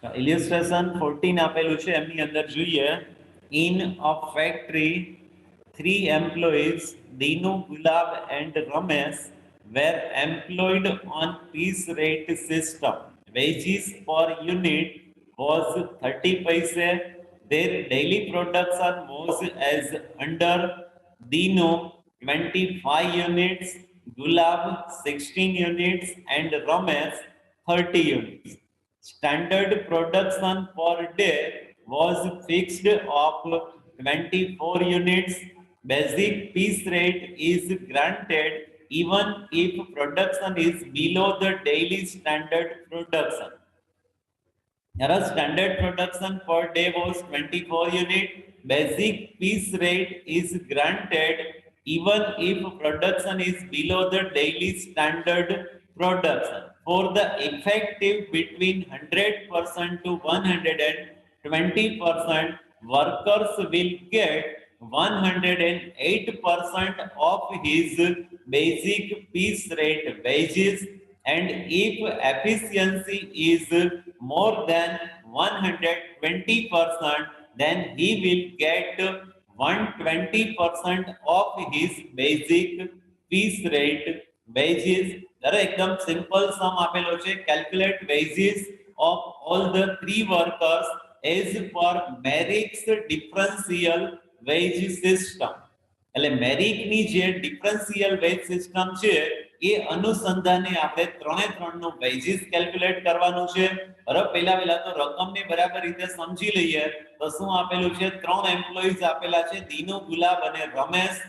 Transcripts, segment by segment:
ઇલિસ્ટ્રેશન 14 આપેલું છે એમની અંદર જોઈએ in a factory 3 employees Dinu, Gulab and Ramesh were employed on piece rate system. Wages per unit was 30 paise. Their daily production was as under Dinu 25 units, Gulab 16 units and Ramesh 30 units. Standard production per day was fixed of 24 units. Basic piece rate is granted even if production is below the daily standard production. Whereas standard production per day was 24 units. Basic piece rate is granted even if production is below the daily standard production. For the effective between 100% to 120%, workers will get 108% of his basic piece rate wages, and if efficiency is more than 120%, then he will get 120% of his basic piece rate wages. એકદમ simple sum આપેલો છે. Calculate wages of all the 3 workers as per Merrick's differential veg system. એટલે મેરિકની જે differential veg system છે એ અનુસંધાને આપણે ત્રણે ત્રણનું veggies calculate કરવાનું છે. બરાબર, પહેલા તો રકમને બરાબર રીતે સમજી લઈએ. તો શું આપેલું છે? 3 એમ્પ્લોઈઝ આપેલા છે, દીનુ, ગુલાબ અને રમેશ.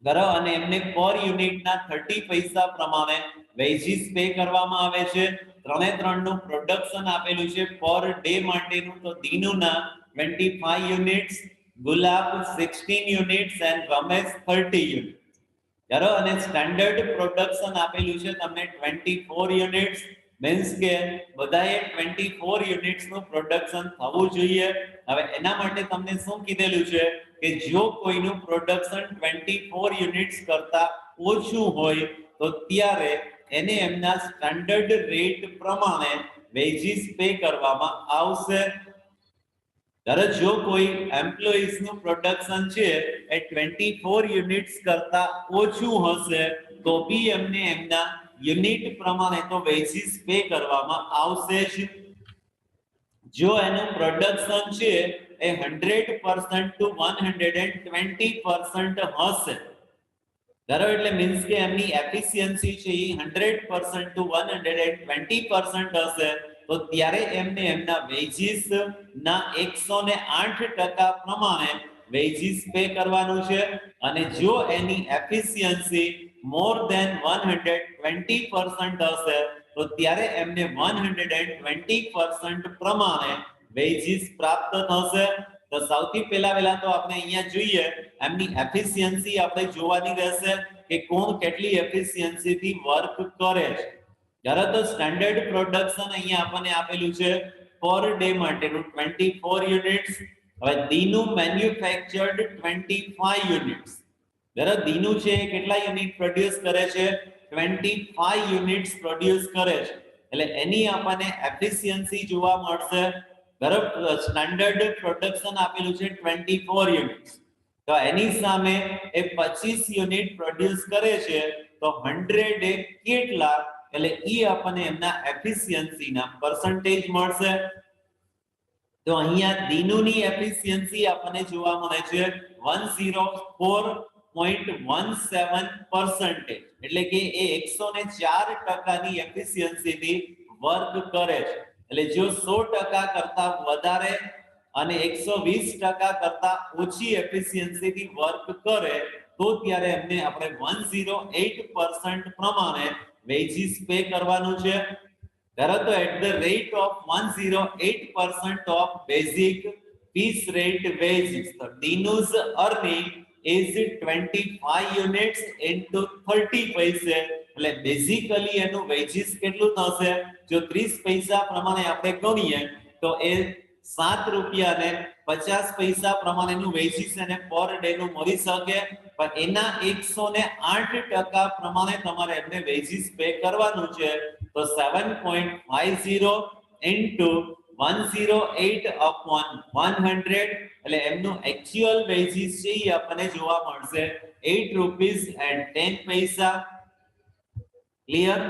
બરાબર, અને એમને પર યુનિટના 30 પૈસા પ્રમાણે વેજીસ પે કરવામાં આવે છે. ત્રણે ત્રણનું પ્રોડક્શન આપેલું છે પર ડે માટેનું. તો દીનુના 25 units, gulab 16 units and Ramesh 30 units. બરાબર, અને સ્ટાન્ડર્ડ પ્રોડક્શન આપેલું છે તમને 24 યુનિટ્સ. મીન્સ કે બધાએ 24 યુનિટ્સ નું પ્રોડક્શન થવું જોઈએ. હવે એના માટે તમને શું કીધેલું છે કે જો કોઈનું પ્રોડક્શન 24 યુનિટ્સ કરતા ઓછું હોય તો ત્યારે એને એમના સ્ટાન્ડર્ડ રેટ પ્રમાણે વેજીસ પે કરવામાં આવશે. જ્યારે જો કોઈ એમ્પ્લોઈઝ નું પ્રોડક્શન છે એ 24 યુનિટ્સ કરતા ઓછું હશે તો બી એમને એમના યુનિટ પ્રમાણે તો વેજીસ પે કરવામાં આવશે જ. જો એનું પ્રોડક્શન છે એ 100% ટુ 120% હશે, બરાબર, એટલે મીન્સ કે એમની એફિશિયન્સી છે એ 100% ટુ 120% હશે તો ત્યારે એમને એમના વેજીસ ના 108% પ્રમાણે વેજીસ પે કરવાનું છે. અને જો એની એફિશિયન્સી મોર ધેન 120% હશે તો ત્યારે એમને 120% પ્રમાણે વેજીસ પ્રાપ્ત થશે. તો સૌથી પહેલા તો આપણે અહીંયા જોઈએ એમની એફિશિયન્સી આપણે જોવાની રહેશે કે કોણ કેટલી એફિશિયન્સી થી વર્ક કરે છે. જ્યારે તો સ્ટાન્ડર્ડ પ્રોડક્શન અહીંયા આપણને આપેલું છે પર ડે માટેનું 24 યુનિટ્સ. હવે દીનુ મેન્યુફેક્ચર્ડ 25 યુનિટ્સ. જ્યારે દીનુ છે કેટલા યુનિટ પ્રોડ્યુસ કરે છે? 25 યુનિટ્સ પ્રોડ્યુસ કરે છે. એટલે એની આપણને એફિશિયન્સી જોવા મળશે. બરાબર, સ્ટાન્ડર્ડ પ્રોડક્શન આપેલું છે 24 યુનિટ્સ. તો એની સામે એ 25 યુનિટ પ્રોડ્યુસ કરે છે તો 100 એ કેટલા? એટલે ઈ આપણને એમના એફિશિયન્સીના પર્સન્ટેજ મળશે. તો અહીંયા દીનુની એફિશિયન્સી આપણને જોવા મળે છે 104.17%. એટલે કે એ 104% ની એફિશિયન્સીથી વર્ક કરે છે. એટલે જો 100% કરતા વધારે અને 120% કરતા ઓછી એફિશિયન્સીથી વર્ક કરે તો ત્યારે એમને આપણે 108% પ્રમાણે વેજીસ પે કરવાનું છે. At the rate of 108% of basic piece rate wages, the Dinu's earning is 25 units into 30 paise. એટલે બેઝિકલી એનું વેજીસ કેટલું થશે? જો 30 પૈસા પ્રમાણે આપણે ગણીએ તો એ 7 રૂપિયા ને 50 પૈસા પ્રમાણેનું વેજીસ એને પર ડે નું મળી શકે. પણ એના 108% પ્રમાણે તમારે એમને વેજીસ પે કરવાનું છે. તો 7.50 into 108 upon 100 એટલે એમનું actual wages છે એ આપણને જોવા મળશે 8 rupees and 10 પૈસા. ક્લિયર?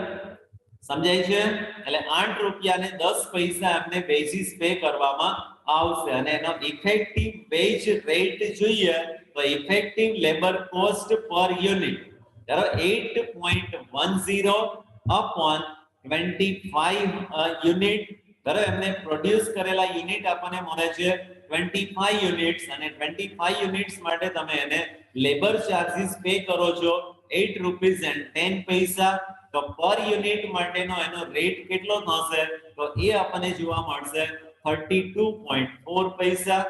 સમજાય છે? એટલે 8 રૂપિયા અને 10 પૈસા એમને વેજીસ પે કરવામાં આવશે અને એનો ઇફેક્ટિવ વેજ રેટ જોઈએ તો ઇફેક્ટિવ લેબર કોસ્ટ પર યુનિટ બરાબર 8.10 upon 25 યુનિટ બરાબર એમને પ્રોડ્યુસ કરેલા યુનિટ આપણને મળે છે 25 યુનિટ્સ અને 25 યુનિટ્સ માટે તમે એને લેબર ચાર્જીસ પે કરો છો 8 રૂપીસ એન્ડ 10 પૈસા. તો પર યુનિટ માટેનો એનો રેટ કેટલો થશે તો એ આપણને જોવા મળશે 32.4 પૈસા.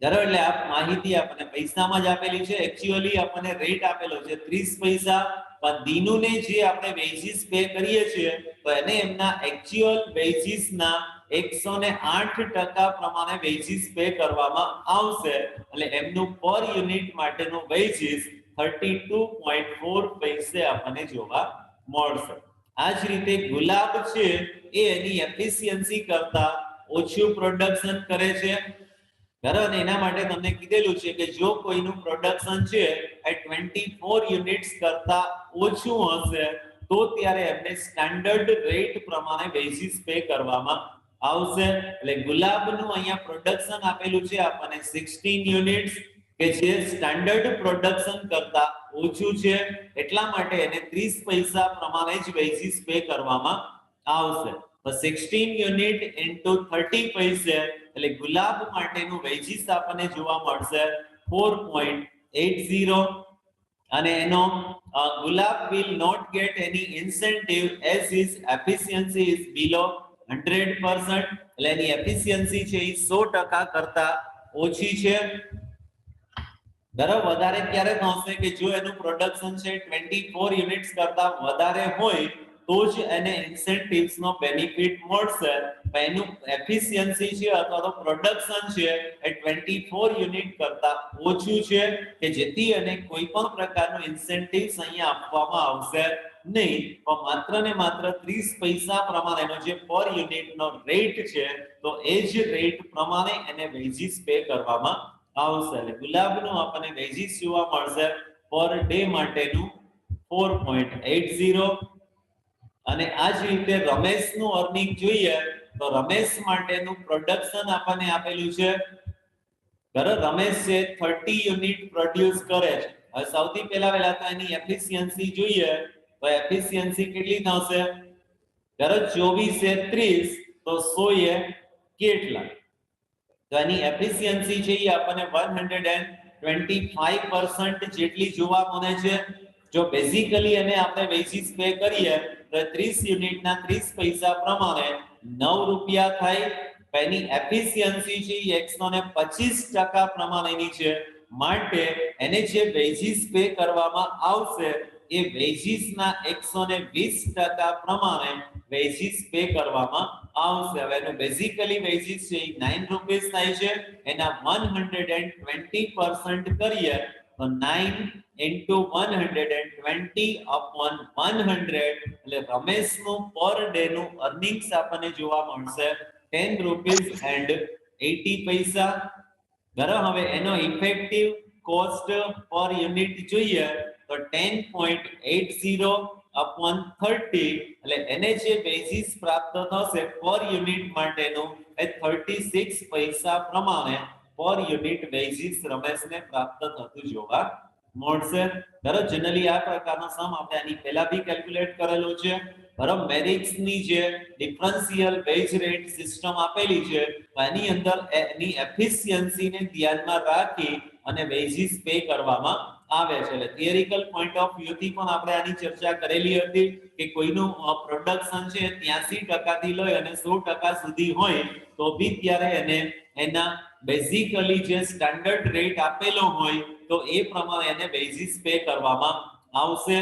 બરાબર એટલે આ માહિતી આપણને પૈસામાં જ આપેલી છે એક્ચ્યુઅલી આપણને રેટ આપેલો છે 30 પૈસા પણ દિનુને જે આપણે વેજીસ પે કરીએ છીએ તો એને એમના એક્ચ્યુઅલ વેજીસ ના 108% પ્રમાણે વેજીસ પે કરવામાં આવશે એટલે એમનું પર યુનિટ માટેનું વેજીસ 32.4 પૈસે આપણને જોવા મળશે. આ જ રીતે ગુલાબ છે એ એની એફિશિયન્સી કરતા ઓછું પ્રોડક્શન કરે છે બરાબર એના માટે તમને કીધેલું છે કે જો કોઈનું પ્રોડક્શન છે એ 24 યુનિટ્સ કરતા ઓછું હશે તો ત્યારે એમને સ્ટાન્ડર્ડ રેટ પ્રમાણે વેજીસ પે કરવામાં આવશે. એટલે ગુલાબનું અહીંયા પ્રોડક્શન આપેલું છે આપણને 16 યુનિટ્સ કે જે સ્ટાન્ડર્ડ પ્રોડક્શન કરતા ઓછું છે એટલા માટે એને 30 પૈસા પ્રમાણે જ વેજીસ પે કરવામાં આવશે. તો 16 યુનિટ into 30 પૈસે એટલે ગુલાબ માટેનું વેજીસ આપણને જોવા મળશે 4.80 અને એનો ગુલાબ will not get any incentive as his efficiency is below 100% એટલે એની એફિશિયન્સી છે એ 100% કરતા ઓછી છે. બરાબર વધારે ક્યારે થશે કે જો એનું પ્રોડક્શન છે 24 યુનિટ્સ કરતા વધારે હોય તો જ એને ઇન્સેન્ટિવ્સ નો બેનિફિટ મળશે. એનું એફિશિયન્સી છે અથવા તો પ્રોડક્શન છે એ 24 યુનિટ કરતા ઓછું છે કે જેથી એને કોઈ પણ પ્રકારનું ઇન્સેન્ટિવ્સ અહીંયા આપવામાં આવશે નહીં પણ માત્ર ને માત્ર 30 પૈસા પ્રમાણેનો જે પર યુનિટનો રેટ છે તો એ જ રેટ પ્રમાણે એને વેજીસ પે કરવામાં આવશે. એટલે ગુલાબનું આપણને વેજીસ જોવા મળશે પર ડે માટેનું 4.80 અને આ જ રીતે રમેશનું અર્નિંગ જોઈએ તો રમેશ માટેનું પ્રોડક્શન આપણને આપેલું છે બરાબર રમેશ છે 30 યુનિટ પ્રોડ્યુસ કરે છે. હવે સૌથી પહેલા તો એની એફિશિયન્સી જોઈએ તો એફિશિયન્સી કેટલી થશે બરાબર 24 એ 30 તો 100 એ કેટલા તો એની એફિશિયન્સી છે એ આપણને 125% જેટલી જોવા મળે છે. જો બેઝિકલી એને આપણે વેજીસ પે કરીએ તો 30 યુનિટના 30 પૈસા પ્રમાણે 9 રૂપિયા થાય. એની એફિશિયન્સી છે એ 125% પ્રમાણેની છે માટે એને જે વેજીસ પે કરવામાં આવશે એ વેજીસના 120% પ્રમાણે વેજીસ પે કરવામાં આવશે. હવે એનું બેઝિકલી વેજીસ છે 9 રૂપીસ થાય છે એના 120% કરીએ તો 9 into 120 upon 100 એટલે રમેશનું પર ડે નું અર્નિંગ્સ આપણને જોવા મળશે 10 રૂપીસ and 80 પૈસા બરાબર. હવે એનો ઇફેક્ટિવ કોસ્ટ પર યુનિટ જોઈએ તો 10.80 upon 30 એટલે એને જે બેઝિસ પ્રાપ્ત થશે પર યુનિટ માટેનું એ 36 પૈસા પ્રમાણે પર યુનિટ બેઝિસ રમેશને પ્રાપ્ત થતું જોવા મળશે બરાબર. જનરલી આ પ્રકારનો સમ આપણે આની પહેલા બી કેલ્ક્યુલેટ કરેલો છે બરાબર. મેરિક્સ ની જે ડિફરન્શિયલ વેજ રેટ સિસ્ટમ આપેલી છે એની અંદર એની એફિશિયન્સી ને ધ્યાનમાં રાખી અને વેજીસ પે કરવામાં આવે છે. એટલે થિયરિકલ પોઈન્ટ ઓફ વ્યૂ થી પણ આપણે આની ચર્ચા કરેલી હતી કે કોઈનું પ્રોડક્શન છે 83% થી લઈ અને 100% સુધી હોય તો બી ત્યારે એને એના બેઝિકલી જે સ્ટાન્ડર્ડ રેટ આપેલો હોય તો એ પ્રમાણે એને વેજીસ પે કરવામાં આવશે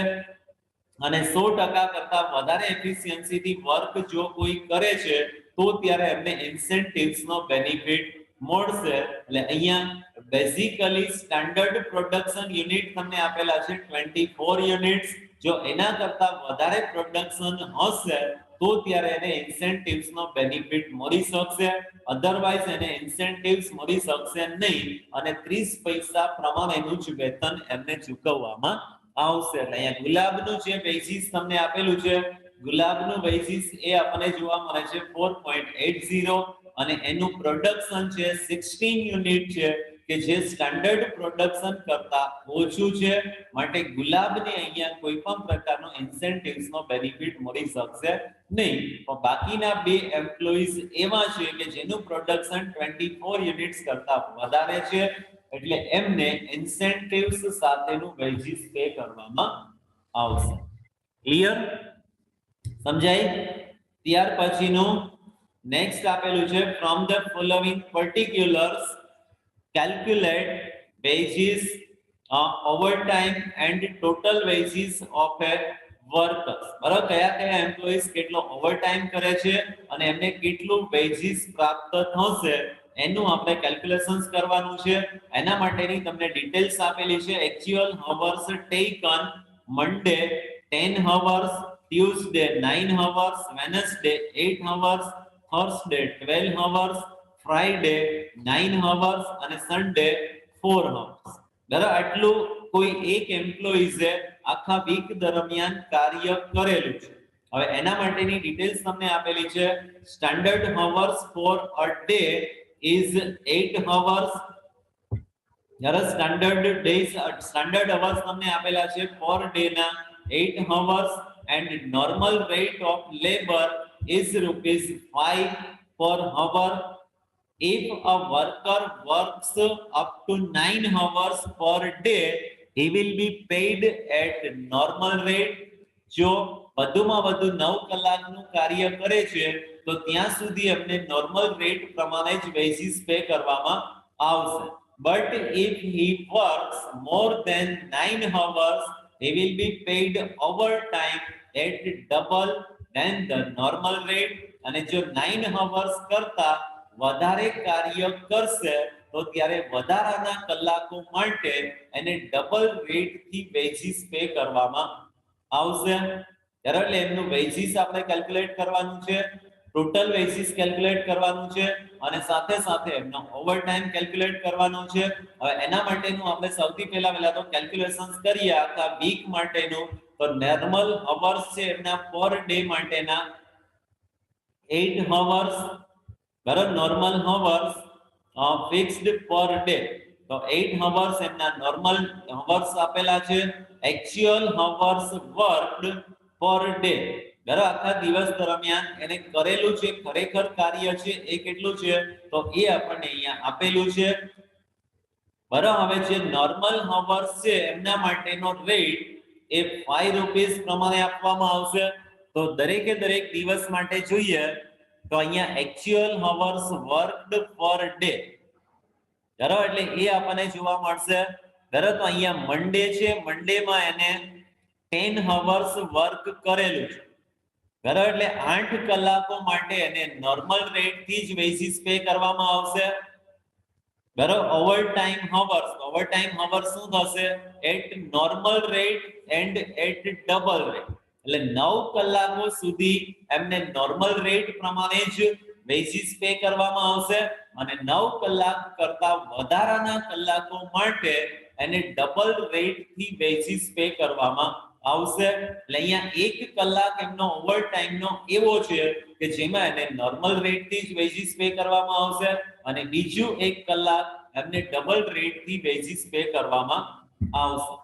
અને 100% કરતા વધારે એફિશિયન્સી થી વર્ક જો કોઈ કરે છે તો ત્યારે એમને ઇન્સેન્ટિવ્સ નો બેનિફિટ મળશે. એટલે અહીંયા બેઝિકલી સ્ટાન્ડર્ડ પ્રોડક્શન યુનિટ તમને આપેલા છે 24 યુનિટ્સ. જો એના કરતા વધારે પ્રોડક્શન હશે તો ત્યારે એને ઇન્સેન્ટિવ્સ નો બેનિફિટ મળી શકશે, અધરવાઇઝ એને ઇન્સેન્ટિવ્સ મળી શકશે નહીં અને 30 પૈસા પ્રમાણેનું જ વેતન એમને ચૂકવવામાં આવશે. એટલે અહીંયા ગુલાબનું જે વેજીસ તમને આપેલું છે, ગુલાબનું વેજીસ એ આપણને જોવા મળે છે 4.80 અને એનું પ્રોડક્શન છે 16 યુનિટ છે કે જે સ્ટાન્ડર્ડ પ્રોડક્શન કરતા ઓછું છે, માટે ગુલાબને અહીંયા કોઈ પણ પ્રકારનો ઇન્સેન્ટિવ્સ નો બેનિફિટ મળી શકશે નહીં. પણ બાકીના બે એમ્પ્લોઈઝ એવા છે કે જેનું પ્રોડક્શન 24 યુનિટ્સ કરતા વધારે છે, એટલે એમને ઇન્સેન્ટિવ્સ સાથેનું વેજીસ પે કરવામાં આવશે. ક્લિયર? સમજાય? ત્યાર પછીનું નેક્સ્ટ આપેલું છે from the following પર્ટિક્યુલર્સ calculate wages, overtime and total wages of a workers. બરાબર, કયા કયા એમ્પ્લોઈઝ કેટલો ઓવરટાઈમ કરે છે અને એમને કેટલું વેજીસ પ્રાપ્ત થશે એનું આપણે કેલ્ક્યુલેશન્સ કરવાનું છે. એના માટેની તમને ડિટેલ્સ આપેલી છે. એક્ચ્યુઅલ અવર્સ ટેકન મંડે 10 hours, Tuesday 9 hours, Wednesday 8 hours, Thursday 12 hours, Friday 9 hours અને સન્ડે 4 અવર્સ. બરાબર, આટલું કોઈ એક એમ્પ્લોઈઝે આખા વીક દરમિયાન કાર્ય કરેલું છે. હવે એના માટેની ડિટેલ્સ તમને આપેલી છે. Standard hours for a day is 8 hours. જ્યારે સ્ટાન્ડર્ડ અવર્સ તમને આપેલા છે પર ડે ના 8 hours and normal rate of labour is ₹5 per hour. If a worker works up to 9 hours per day, he will be paid at normal rate. જો વધુમાં વધુ 9 કલાકનું કાર્ય કરે છે તો ત્યાં સુધી એમને નોર્મલ રેટ પ્રમાણે જ વેજીસ પે કરવામાં આવશે. But if he works more than 9 hours, he will be paid overtime at double than the normal rate. અને જો 9 hours કરતા વધારે કાર્ય કરશે તો ત્યારે વધારાના કલાકો માટે એને ડબલ રેટ થી વેજીસ પે કરવામાં આવશે. એટલે એમનું વેજીસ આપણે કેલ્ક્યુલેટ કરવાનું છે, ટોટલ વેજીસ કેલ્ક્યુલેટ કરવાનું છે અને સાથે સાથે એમનો ઓવરટાઈમ કેલ્ક્યુલેટ કરવાનો છે. હવે એના માટેનું આપણે સૌથી પહેલા તો કેલ્ક્યુલેશન્સ કરીએ આખા વીક માટેનું. તો નોર્મલ અવર્સ છે એમના પર ડે માટેના 8 અવર્સ. બરાબર, normal hours fixed per day. તો 8 અવર્સ એમના નોર્મલ અવર્સ આપેલા છે. Actual hours worked per day, બરાબર, આખા દિવસ દરમિયાન એને કરેલું છે ખરેખર કાર્ય છે એ કેટલું છે તો એ આપણને અહીંયા આપેલું છે. બરાબર, હવે જે નોર્મલ અવર્સ છે એમના માટેનો રેટ એ ₹5 પ્રમાણે આપવામાં આવશે. તો દરેકે દરેક દિવસ માટે જોઈએ તો અહીંયા actual hours worked per day, બરાબર, એટલે એ આપણને જોવા મળશે. બરાબર, તો અહીંયા મંડે છે, મંડે માં એને 10 અવર્સ વર્ક કરેલું છે. બરાબર, એટલે 8 કલાકો માટે એને નોર્મલ રેટ થી જ વેજીસ પે કરવામાં આવશે. બરાબર, ઓવરટાઈમ અવર્સ શું થશે? At normal rate and at double rate. એટલે 9 કલાકો સુધી એમને નોર્મલ રેટ પ્રમાણે જ વેજીસ પે કરવામાં આવશે અને 9 કલાક કરતા વધારાના કલાકો માટે એને ડબલ રેટ થી વેજીસ પે કરવામાં આવશે. એટલે અહીંયા 1 કલાક એમનો ઓવરટાઈમ નો એવો છે કે જેમાં એને નોર્મલ રેટ થી જ વેજીસ પે કરવામાં આવશે અને બીજું 1 કલાક એમને ડબલ રેટ થી વેજીસ પે કરવામાં આવશે.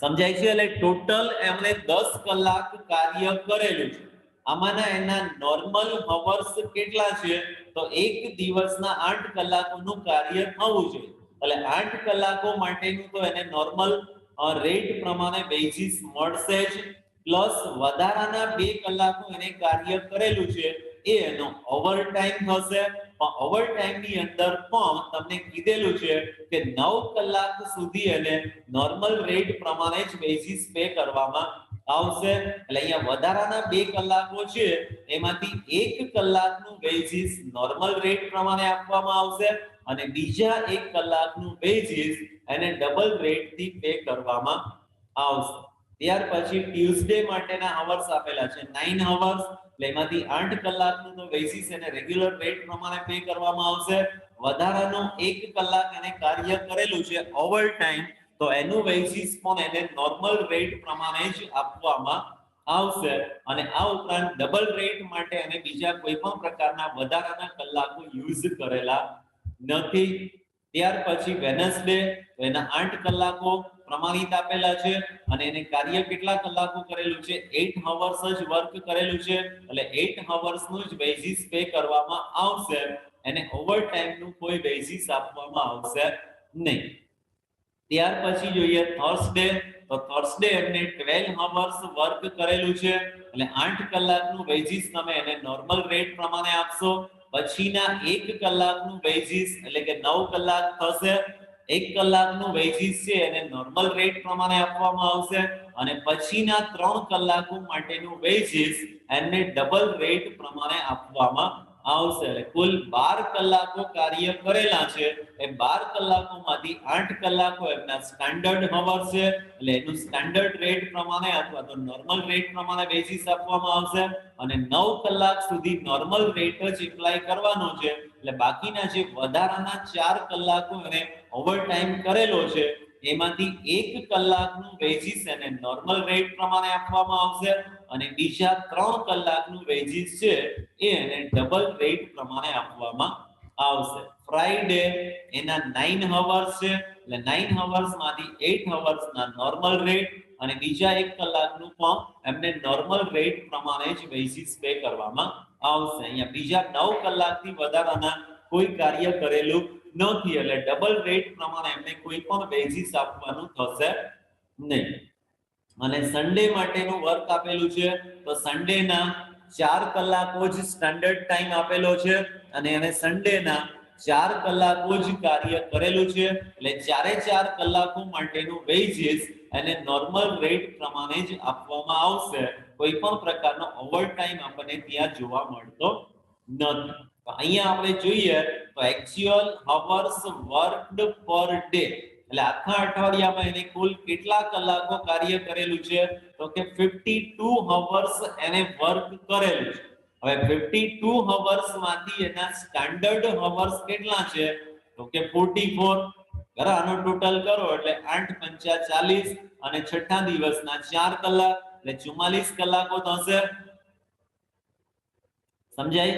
સમજાય છે? એટલે ટોટલ એમણે 10 કલાક કાર્ય કરેલું છે. આમાંના એના નોર્મલ અવર્સ કેટલા છે તો એક દિવસના 8 કલાકોનું કાર્ય થવું જોઈએ. એટલે 8 કલાકો માટેનું તો એને નોર્મલ રેટ પ્રમાણે વેજીસ મળશે જ, પ્લસ વધારાના 2 કલાકો એને કાર્ય કરેલું છે એ એનો ઓવરટાઈમ થશે. પણ ઓવરટાઈમ ની અંદર પણ તમને કીધેલું છે કે 9 કલાક સુધી એને નોર્મલ રેટ પ્રમાણે જ વેજીસ પે કરવામાં આવશે. એટલે અહીંયા વધારાના 2 કલાકો છે એમાંથી 1 કલાકનું વેજીસ નોર્મલ રેટ પ્રમાણે આપવામાં આવશે અને બીજા 1 કલાકનું વેજીસ એને ડબલ રેટ થી પે કરવામાં આવશે. ત્યાર પછી ટ્યુઝડે માટેના અવર્સ આપેલા છે 9 અવર્સ, એટલે એમાંથી 8 કલાકનું તો બેસિસ એને રેગ્યુલર રેટ પ્રમાણે પે કરવામાં આવશે. વધારાનો 1 કલાક એને કાર્ય કરેલું છે ઓવર ટાઈમ, તો એનું બેસિસ પણ એને નોર્મલ રેટ પ્રમાણે જ આપવામાં આવશે. અને આ ઉપરાંત ડબલ રેટ માટે એને બીજા કોઈ પણ પ્રકારના વધારાના કલાકો યુઝ કરેલા નથી. ત્યાર પછી વેનસડે, તો એના 8 કલાકો પ્રમાણિત આપેલા છે અને એને કાર્ય કેટલા કલાકો કરેલું છે 8 અવર્સ જ વર્ક કરેલું છે, એટલે 8 અવર્સ નું જ બેસિસ પે કરવામાં આવશે. એને ઓવર ટાઈમ નું કોઈ બેસિસ આપવામાં આવશે નહીં. ત્યાર પછી જોઈએ થર્સડે, તો થર્સડે એમને 12 અવર્સ વર્ક કરેલું છે, એટલે 8 કલાકનું બેસિસ તમે એને નોર્મલ રેટ પ્રમાણે આપશો. પછીના 1 કલાકનું બેસિસ એટલે કે 9 કલાક થશે. 1 કલાકનું બેસિસ છે એને નોર્મલ રેટ પ્રમાણે આપવામાં આવશે અને પછીના 3 કલાકો માટેનું બેસિસ એને ડબલ રેટ પ્રમાણે આપવામાં આવશે. એટલે કુલ 12 કલાકો કાર્ય કરેલા છે, એ 12 કલાકોમાંથી 8 કલાકો એમના સ્ટાન્ડર્ડ અવર છે, એટલે એનું સ્ટાન્ડર્ડ રેટ પ્રમાણે અથવા તો નોર્મલ રેટ પ્રમાણે બેસિસ આપવામાં આવશે અને 9 કલાક સુધી નોર્મલ રેટ જ એપ્લાય કરવાનો છે. એટલે બાકીના જે વધારાના 4 કલાકો એને ઓવર ટાઈમ કરેલો છે એમાંથી 1 કલાકનું બેસિસ એને નોર્મલ રેટ પ્રમાણે આપવામાં આવશે અને બીજા 3 કલાકનું બેસિસ છે એ એને ડબલ રેટ પ્રમાણે આપવામાં આવશે. ફ્રાઈડે એના 9 અવર્સ છે, એટલે 9 અવર્સ માંથી 8 અવર્સ ના નોર્મલ રેટ અને બીજા 1 કલાકનું પણ એમને નોર્મલ રેટ પ્રમાણે જ બેસિસ પે કરવામાં આવશે. અહીંયા બીજા 9 કલાકથી વધારાના કોઈ કાર્ય કરેલું નથી, એટલે ડબલ રેટ પ્રમાણે એમને કોઈ પણ બેસિસ આપવાનું થશે નહીં. અને સન્ડે માટેનું વર્ક આપેલું છે, તો સન્ડેના 4 કલાકો જ સ્ટાન્ડર્ડ ટાઈમ આપેલો છે અને એને સન્ડેના 4 કલાકો જ કાર્ય કરેલું છે, એટલે 4 કલાકો માટેનું વેજીસ એને નોર્મલ રેટ પ્રમાણે જ આપવામાં આવશે. કોઈ પણ પ્રકારનો ઓવર ટાઈમ આપણને ત્યાં જોવા મળતો નથી. તો અહીંયા આપણે જોઈએ તો actual hours worked per day, એટલે આખા અઠવાડિયામાં એને કુલ કેટલા કલાકો કાર્ય કરેલું છે, તો કે 52 અવર્સ એને વર્ક કરેલું છે. હવે 52 અવર્સ માંથી એના સ્ટાન્ડર્ડ અવર્સ કેટલા છે, તો કે 44. બરાબર, આનો ટોટલ કરો એટલે 8 પંચા 40 અને છઠ્ઠા દિવસના 4 કલાક એટલે 44 કલાકો થશે. સમજાય?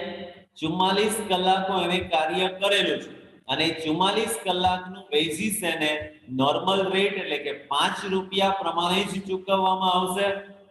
44 કલાકો એને કાર્ય કરેલું છે અને 44 કલાકનું બેસિસ એને નોર્મલ રેટ એટલે કે 5 રૂપિયા પ્રમાણે જ ચૂકવવામાં આવશે.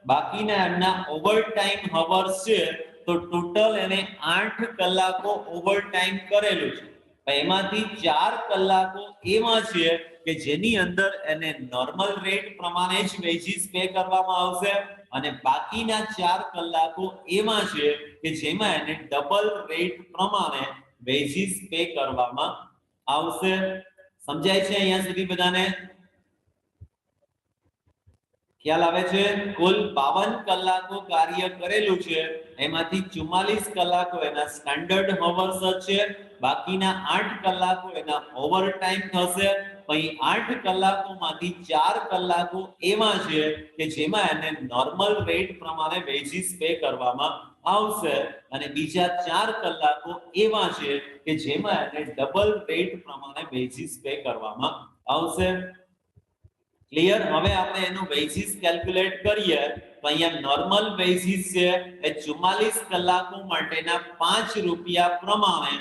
બાકીના એમના ઓવર ટાઈમ અવર્સ છે, તો ટોટલ એને 8 કલાકો ઓવર ટાઈમ કરેલું છે. એમાંથી 4 કલાકો એમાં છે કે જેની અંદર એને નોર્મલ રેટ પ્રમાણે જ બેસિસ પે કરવામાં આવશે અને બાકીના 4 કલાકો એમાં છે કે જેમાં એને ડબલ રેટ પ્રમાણે બેસિસ પે કરવામાં આવશે. સમજાય છે અહીંયા સુધી બધાને? ખ્યાલ આવે છે? કુલ 52 કલાકો કાર્ય કરેલું છે, એમાંથી 44 કલાકો એના સ્ટાન્ડર્ડ અવર્સ છે, બાકીના 8 કલાકો એના ઓવર ટાઈમ થશે. પછી 8 કલાકોમાંથી 4 કલાકો એવા છે કે જેમાં એને નોર્મલ રેટ પ્રમાણે બેસિસ પે કરવામાં આવશે અને બીજા 4 કલાકો એવા છે કે જેમાં એને ડબલ રેટ પ્રમાણે બેસિસ પે કરવામાં આવશે. ક્લિયર? હવે આપણે એનું બેસિસ કેલ્ક્યુલેટ કરીએ તો અહીંયા નોર્મલ બેસિસ છે એ 44 કલાકો માટેના 5 રૂપિયા પ્રમાણે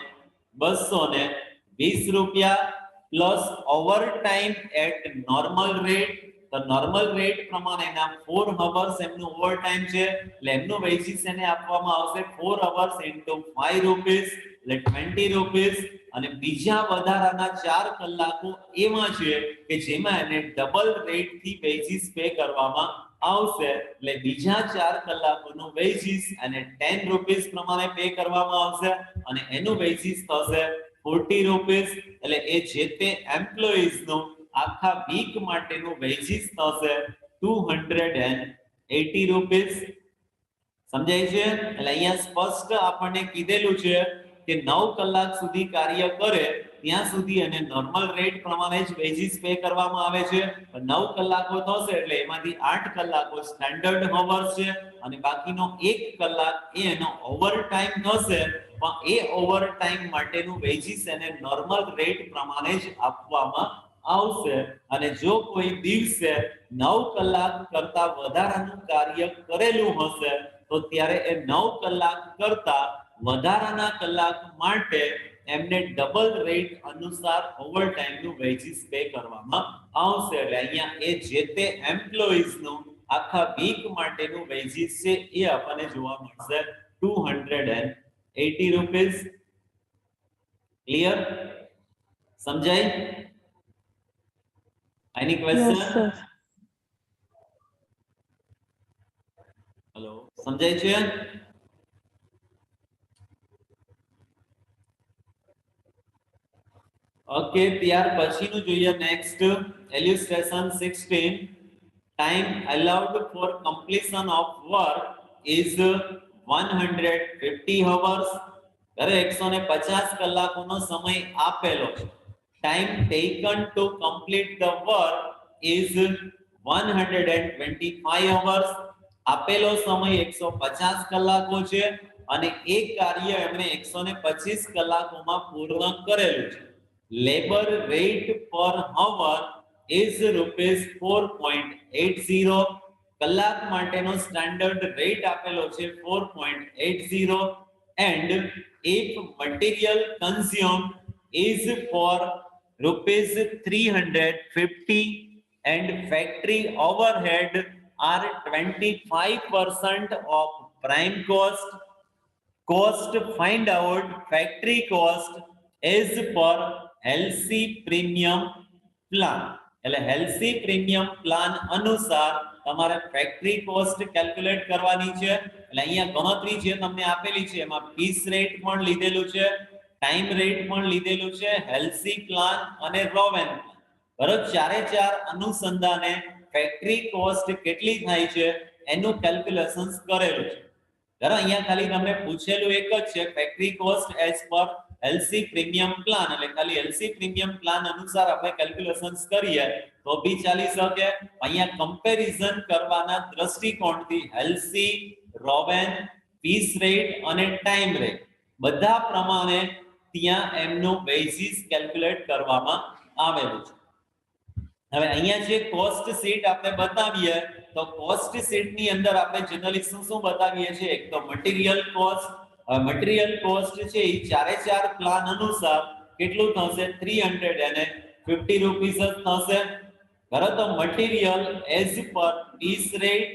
220 રૂપિયા plus overtime at normal rate. તો નોર્મલ રેટ પ્રમાણેના 4 અવર્સ એમનું ઓવર ટાઈમ છે, એટલે એમનું બેસિસ એને આપવામાં આવશે 4 અવર્સ ઇન્ટુ 5 રૂપીસ એટલે 20 રૂપીસ અને બીજા વધારાના 4 કલાકો એમાં છે કે જેમાં એને ડબલ રેટ થી બેસિસ પે કરવામાં આવશે, એટલે બીજા 4 કલાકોનું બેસિસ અને 10 રૂપીસ પ્રમાણે પે કરવામાં આવશે અને એનું બેસિસ થશે 40 રૂપીસ. એટલે એ જે તે એમ્પ્લોઈઝ નું આખા વીક માટેનું બેસિસ થશે 280 રૂપીસ. સમજાય છે? એટલે અહીંયા સ્પષ્ટ આપણને કીધેલું છે કે 9 કલાક સુધી કાર્ય કરે ત્યાં સુધી એને નોર્મલ રેટ પ્રમાણે જ વેજીસ પે કરવામાં આવે છે. 9 કલાકો થશે એટલે એમાંથી 8 કલાકો સ્ટાન્ડર્ડ અવર્સ છે અને બાકીનો 1 કલાક એ એનો ઓવરટાઈમ થશે, પણ એ ઓવરટાઈમ માટેનું વેજીસ એને નોર્મલ રેટ પ્રમાણે જ આપવામાં આવશે. અને જો કોઈ દિવસે 9 કલાક કરતા વધારાનું કાર્ય કરેલું હશે તો ત્યારે એ 9 કલાક કરતા વધારાના કલાક માટે એમને ડબલ રેટ અનુસાર ઓવરટાઈમનું વેજીસ પે કરવામાં આવશે. એટલે અહીંયા એ જે તે એમ્પ્લોઈઝનું આખા વીક માટેનું વેજીસ છે એ આપણને જોવા મળશે 280 રૂપીસ. ક્લિયર? સમજાય? Any question? હેલો, સમજાય છે? ઓકે, ત્યાર પછીનું જોઈએ next illustration 16. Time allowed for completion of work is 150 hours. અરે 150 કલાકોનો સમય આપેલો છે. Time taken to complete the work is 125 hours. આપેલો સમય 150 કલાકો છે અને એ કાર્ય એમણે 125 કલાકોમાં પૂર્ણ કરેલું છે. Labor rate per hour is rupees 4.80. કલાક માટેનો સ્ટાન્ડર્ડ રેટ આપેલો છે 4.80. and if material consumed is for rupees 350 and factory overhead are 25% of prime cost, find out factory cost as per LC premium plan. એટલે LC premium plan અનુસાર તમારે factory cost calculate કરવાની છે. એટલે અહીંયા ગણતરી જે તમને આપેલી છે એમાં પીસ રેટ પણ લીધેલું છે, ટાઈમ રેટ પણ લીધેલું છે, LC પ્લાન અને રોવેન પ્લાન. બરાબર, ચારે ચાર અનુસંધાને ફેક્ટરી કોસ્ટ કેટલી થાય છે એનું કેલ્ક્યુલેશન્સ કરેલું છે. બરાબર, અહીંયા ખાલી તમને પૂછેલું એક જ છે factory cost as per LC premium plan. એટલે ખાલી LC પ્રીમિયમ પ્લાન અનુસાર આપણે કેલ્ક્યુલેશન્સ કરીએ તો બી ચાલી શકે. અહીંયા કમ્પેરિઝન કરવાના દ્રષ્ટિકોણથી LC, રોવેન, પીસ રેટ અને ટાઈમ રેટ બધા પ્રમાણે ત્યાં એમનું બેઝિસ કેલ્ક્યુલેટ કરવામાં આવેલું છે. હવે અહીંયા જે કોસ્ટ શીટ આપણે બતાવીએ તો કોસ્ટ શીટ ની અંદર આપણે જનરલી શું બતાવીએ છીએ? એક તો મટીરીયલ કોસ્ટ. મટીરીયલ કોસ્ટ છે એ ચારે ચાર પ્લાન અનુસાર કેટલું થશે? 350 રૂપીસ જ થશે. બરાબર, તો material as per piece rate,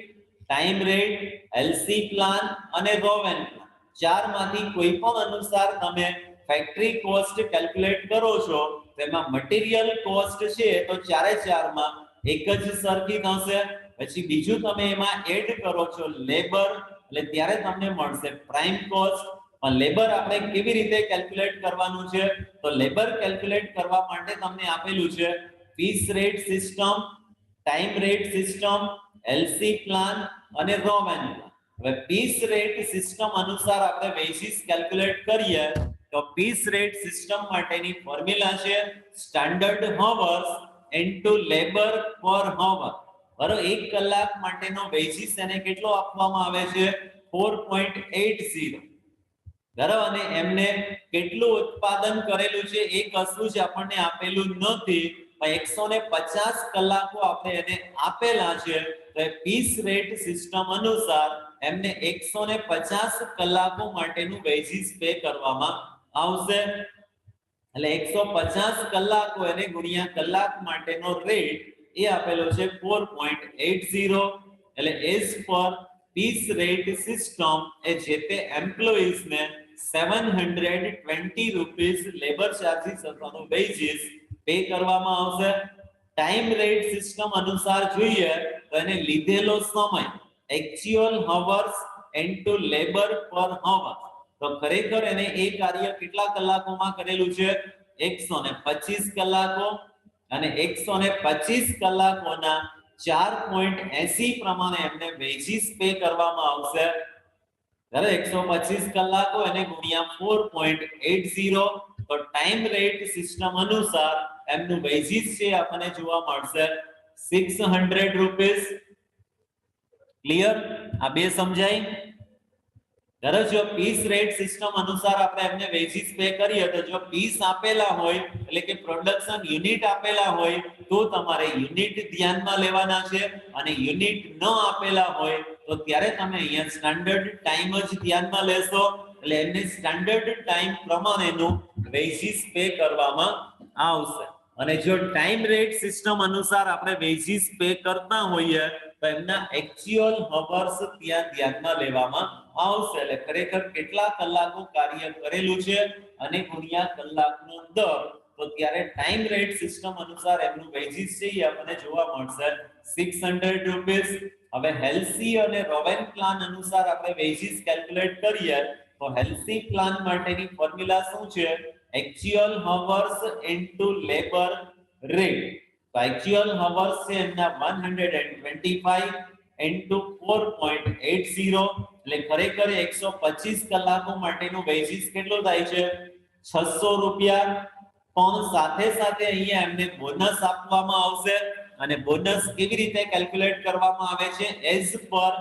time rate, Halsey plan અને રોવેન પ્લાન ચારમાંથી કોઈ પણ અનુસાર તમે ફેક્ટરી કોસ્ટ કેલ્ક્યુલેટ કરો છો તેમાં મટીરીયલ કોસ્ટ છે તો ચારે ચારમાં એક જ સરખી થશે. પછી બીજું તમે એમાં એડ કરો છો લેબર, એટલે ત્યારે તમને મળશે પ્રાઇમ કોસ્ટ. પણ લેબર આપણે કેવી રીતે કેલ્ક્યુલેટ કરવાનું છે? તો લેબર કેલ્ક્યુલેટ કરવા માટે તમને આપેલું છે piece rate system, time rate system, Halsey plan અને રોવેન પ્લાન. હવે પીસ રેટ સિસ્ટમ અનુસાર આપણે વેજીસ કેલ્ક્યુલેટ કરીએ તો પીસ રેટ સિસ્ટમ માટેની ફોર્મ્યુલા છે standard hours into labour per hour. બરાબર, 1 કલાક માટેનો વેજીસ એને કેટલો આપવામાં આવે છે? 4.80. બરાબર, અને એમને કેટલું ઉત્પાદન કરેલું છે એ કશું જ આપણને આપેલું નથી, પણ 150 કલાકો આપણે એને આપેલા છે. તો પીસ રેટ સિસ્ટમ અનુસાર એમને 150 કલાકો માટેનું વેજીસ પે કરવામાં આવશે. એટલે 150 કલાકો એને ગુણ્યા કલાક માટેનો રેટ એ આપેલો છે 4.80. એટલે as per piece rate system એ જે તે એમ્પ્લોઈઝ ને 720 રૂપીસ લેબર ચાર્જીસ અથવા વેજીસ પે કરવામાં આવશે. ટાઈમ રેટ સિસ્ટમ અનુસાર જોઈએ તો એને લીધેલો સમય actual hours into labour per અવર. તો ખરેખર એને એ કાર્ય કેટલા કલાકોમાં કરેલું છે? 125 કલાકો. અને 125 કલાકોના 4.80 પ્રમાણે એમને વેજીસ પે કરવામાં આવશે. ત્યારે 125 કલાકો એને ગુણ્યા 4.80 તો ટાઈમ રેટ સિસ્ટમ અનુસાર એમનું વેજીસ છે આપણને જોવા મળશે 600 રૂપીસ. ક્લિયર? આ બે સમજાય? ધારો જો પીસ રેટ સિસ્ટમ અનુસાર આપણે એમને વેજીસ પે કરીએ તો જો પીસ આપેલા હોય એટલે કે પ્રોડક્શન યુનિટ આપેલા હોય તો તમારે યુનિટ ધ્યાનમાં લેવાના છે, અને યુનિટ ન આપેલા હોય તો ત્યારે તમે અહીંયા સ્ટાન્ડર્ડ ટાઈમ જ ધ્યાનમાં લેશો, એટલે એમને સ્ટાન્ડર્ડ ટાઈમ પ્રમાણેનું વેજીસ પે કરવામાં આવશે. અને જો ટાઈમ રેટ સિસ્ટમ અનુસાર આપણે વેજીસ પે કરતા હોઈએ તો એમના એક્ચ્યુઅલ હવર્સ ત્યાં ધ્યાનમાં લેવામાં આવશે, એટલે ખરેખર કેટલા કલાકો કાર્ય કરેલું છે અને ગુણ્યા કલાકનો દર, તો ત્યારે ટાઈમ રેટ સિસ્ટમ અનુસાર એમનું વેજીસ છે એ આપણને જોવા મળશે 600 રૂપીસ. હવે હેલ્સી અને રોવેન પ્લાન અનુસાર આપણે વેજીસ કેલ્ક્યુલેટ કરીએ તો હેલ્સી પ્લાન માટેની ફોર્મ્યુલા શું છે? Actual hours into labour rate. તો એક્ચ્યુઅલ હવર્સ છે એમના 125 ઇન્ટુ 4.80, એટલે ખરેખર 125 કલાકો માટેનું વેજીસ કેટલું થાય છે? 600 રૂપિયા. પણ સાથે સાથે અહીંયા એમને બોનસ આપવામાં આવશે, અને બોનસ કેવી રીતે કેલ્ક્યુલેટ કરવામાં આવે છે? એઝ પર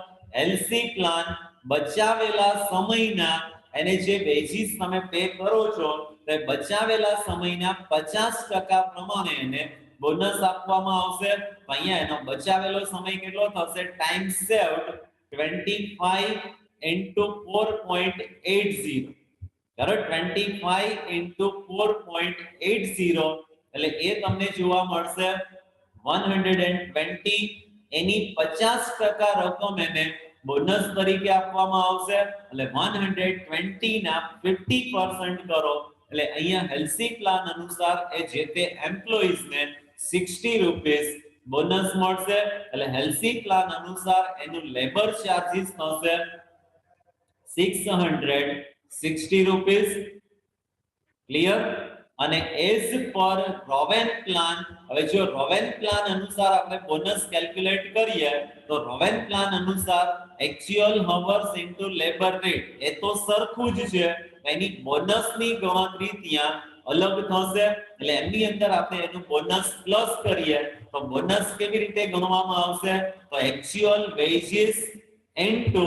એલસી પ્લાન બચાવેલા સમયના એને જે વેજીસ તમે પે કરો છો તે બચાવેલા સમયના 50% પ્રમાણે એને બોનસ આપવામાં આવશે. અહીંયા એનો બચાવેલો સમય કેટલો થશે? Time saved 25 into 4.80. બરાબર, 25 into 4.80 એટલે એ તમને જોવા મળશે 120. એની 50% રકમ એને બોનસ તરીકે આપવામાં આવશે, એટલે 120 ના 50% કરો એટલે અહીંયા હેલ્સી પ્લાન અનુસાર એ જે તે એમ્પ્લોઈઝ ને 60 રૂપીસ બોનસ મળશે, એટલે હેલ્સી પ્લાન અનુસાર એનું લેબર ચાર્જીસ થશે 660 રૂપીસ. ક્લિયર? અને એઝ પર રોવેન પ્લાન, હવે જો રોવેન પ્લાન અનુસાર આપણે બોનસ કેલ્ક્યુલેટ કરીએ તો રોવેન પ્લાન અનુસાર actual hours into labour rate એ તો સરખું જ છે, એની બોનસની ગણતરી ત્યાં અલગ થશે, એટલે એની અંદર આપણે એનું બોનસ પ્લસ કરીએ તો બોનસ કેવી રીતે ગણવામાં આવશે? તો actual wages into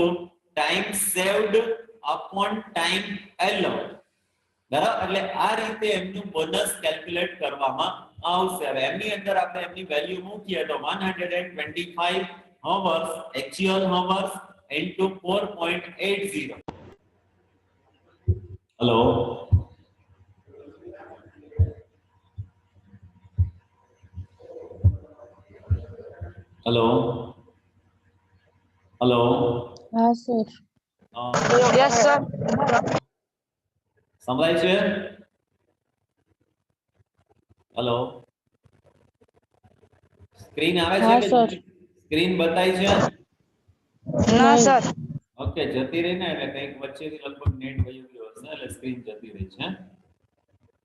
time saved upon time allowed. બરાબર, એટલે આ રીતે એમનું બોનસ કેલ્ક્યુલેટ કરવામાં આવશે. હવે એની અંદર આપણે એમની વેલ્યુ મૂકીએ તો 125 hours actual hours into 4.80. Hello hello hello. હા સર. Yes sir. સંભળાય છે? હેલો, સ્ક્રીન આવે છે કે સ્ક્રીન બતાય છે? ના સર. ઓકે, જતી રહી ને એટલે કંઈક વચ્ચેથી લગભગ નેટ વયું ગયું હશે એટલે સ્ક્રીન જતી રહી છે.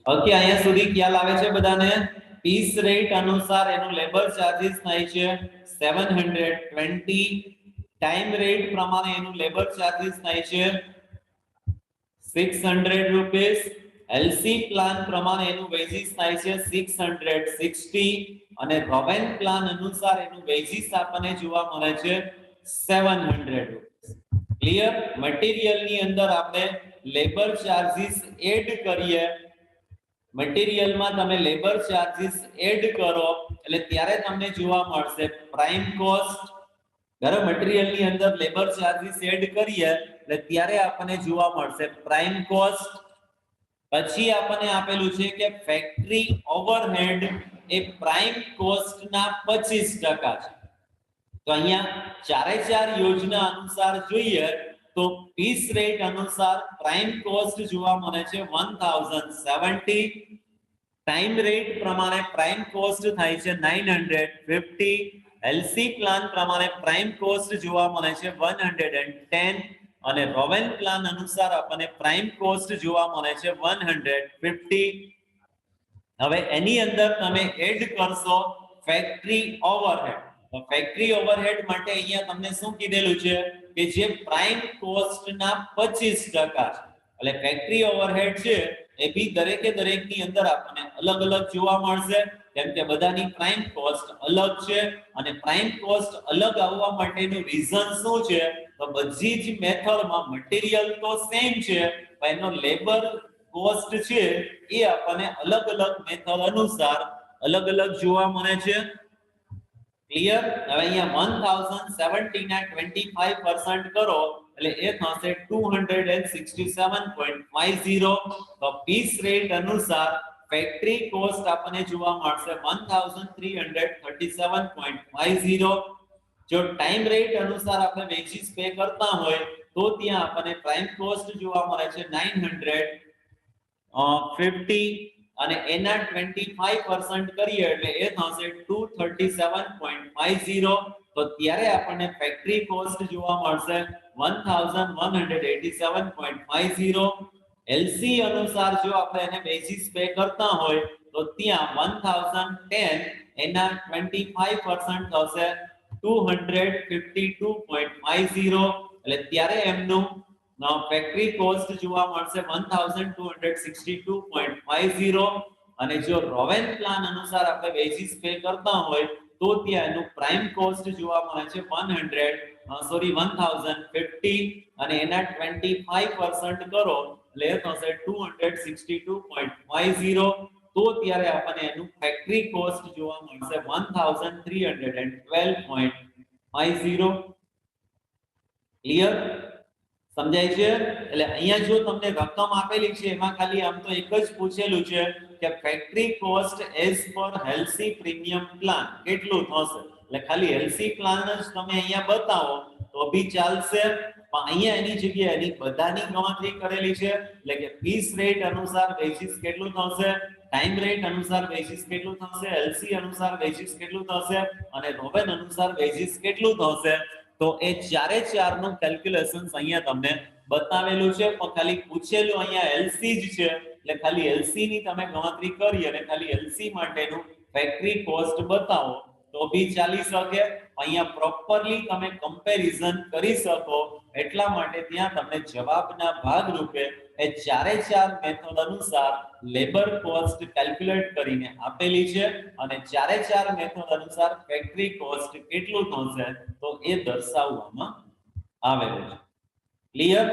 ઓકે, અહીંયા સુધી ખ્યાલ આવે છે બધાને? પીસ રેટ અનુસાર એનું લેબર ચાર્જીસ થાય છે 720, ટાઈમ રેટ પ્રમાણે એનું લેબર ચાર્જીસ થાય છે 600 રૂપીસ, એલસી પ્લાન પ્રમાણે એનું વેજીસ થાય છે 660, અને રોવેન પ્લાન અનુસાર એનું વેજીસ આપણને જોવા મળે છે 700 રૂપીસ. ક્લિયર? મટીરીયલ ની અંદર આપણે લેબર ચાર્જીસ એડ કરીએ, મટીરીયલમાં તમે લેબર ચાર્જીસ એડ કરો એટલે ત્યારે તમને જોવા મળશે પ્રાઇમ કોસ્ટ. બરાબર, મટીરીયલ ની અંદર લેબર ચાર્જીસ એડ કરીએ એટલે ત્યારે આપણને જોવા મળશે પ્રાઇમ કોસ્ટ. પછી આપણને આપેલું છે કે ફેક્ટરી ઓવરહેડ એ પ્રાઇમ કોસ્ટના 25% છે. તો અહીંયા ચારે ચાર યોજના અનુસાર જોઈએ તો પીસ રેટ અનુસાર પ્રાઇમ કોસ્ટ જોવા મળે છે 1070, ટાઈમ રેટ પ્રમાણે પ્રાઇમ કોસ્ટ થાય છે 950, એલસી પ્લાન પ્રમાણે પ્રાઇમ કોસ્ટ જોવા મળે છે 110, અને રોવેન પ્લાન અનુસાર આપણને પ્રાઇમ કોસ્ટ જોવા મળે છે 150. હવે એની અંદર તમે એડ કરશો ફેક્ટરી ઓવરહેડ. તો ફેક્ટરી ઓવરહેડ માટે અહીંયા તમને શું કીધેલું છે કે જે પ્રાઇમ કોસ્ટના 25% છે, એટલે ફેક્ટરી ઓવરહેડ છે એ બી દરેકની અંદર આપણને અલગ અલગ જોવા મળશે, કેમ કે બધાની પ્રાઇમ કોસ્ટ અલગ છે. અને પ્રાઇમ કોસ્ટ અલગ આવવા માટેનું રીઝન શું છે? તો બધી જ મેથડમાં મટીરીયલ તો સેમ છે, પણ એનો લેબર કોસ્ટ છે એ આપણને અલગ અલગ મેથડ અનુસાર અલગ અલગ જોવા મળે છે. ક્લિયર? હવે અહીંયા 1070 ના 25% કરો એટલે એ થશે 267.50. તો પીસ રેટ અનુસાર ફેક્ટરી કોસ્ટ આપણને જોવા મળશે 1337.50. જો ટાઈમ રેટ અનુસાર આપણે વેજીસ પે કરતા હોય તો ત્યાં આપણને પ્રાઇમ કોસ્ટ જોવા મળે છે 950 અને એના 25% કરીએ એટલે એ થશે 237.50. તો ત્યારે આપણને ફેક્ટરી કોસ્ટ જોવા મળશે 1187.50. એલસી અનુસાર જો આપણે એને બેસિસ પે કરતા હોય તો ત્યાં 1010 એના 25% થશે 252.50. એટલે ત્યારે એમનું ફેક્ટરી કોસ્ટ જોવા મળશે 1262.50. અને જો રોવેન પ્લાન અનુસાર આપણે વેજીસ પે કરતા હોય તો ત્યાં એનું પ્રાઇમ કોસ્ટ જોવા મળે છે 1050 અને એના 25% કરો એટલે એ થશે 262.50. તો ત્યારે આપણને એનું ફેક્ટરી કોસ્ટ જોવા મળશે 1312.50. ક્લિયર? સમજાય છે? એટલે અહીંયા જો તમને રકમ આપેલી છે એમાં ખાલી આમ તો એક જ પૂછેલું છે કે factory cost as per હેલ્સી premium plan કેટલું થશે. એટલે ખાલી હેલ્સી પ્લાન જ તમે અહીંયા બતાવો તો બી ચાલશે, પણ અહીંયા એની જગ્યાએ એની બધાની ગણતરી કરેલી છે. એટલે કે પીસ રેટ અનુસાર વેજીસ કેટલું થશે, ટાઈમ રેટ અનુસાર વેજીસ કેટલું થશે, એલસી અનુસાર વેજીસ કેટલું થશે અને રોવેન અનુસાર વેજીસ કેટલું થશે. તો એ ચારે ચારનું કેલ્ક્યુલેશન અહીંયા તમને બતાવેલું છે, પણ ખાલી પૂછેલું અહીંયા એલસી જ છે. એટલે ખાલી એલસી ની તમે ગણતરી કરી અને ખાલી એલસી માટેનું ફેક્ટરી કોસ્ટ બતાવો તો બી ચાલી શકે. અહીંયા પ્રોપરલી તમે કમ્પેરિઝન કરી શકો એટલા માટે ત્યાં તમને જવાબના ભાગરૂપે એ ચારે ચાર મેથડ અનુસાર લેબર કોસ્ટ કેલ્ક્યુલેટ કરીને આપેલી છે અને ચારે ચાર મેથડ અનુસાર ફેક્ટરી કોસ્ટ કેટલું થશે તો એ દર્શાવવામાં આવેલું છે. ક્લિયર?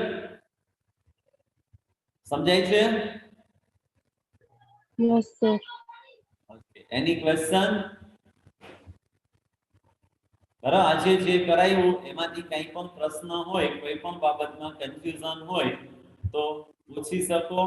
સમજાય છે? Yes sir. Okay, any question? બરાબર, આજે જે કરાયું એમાંથી કંઈ પણ પ્રશ્ન હોય, કોઈ પણ બાબતમાં કન્ફ્યુઝન હોય તો પૂછી શકો.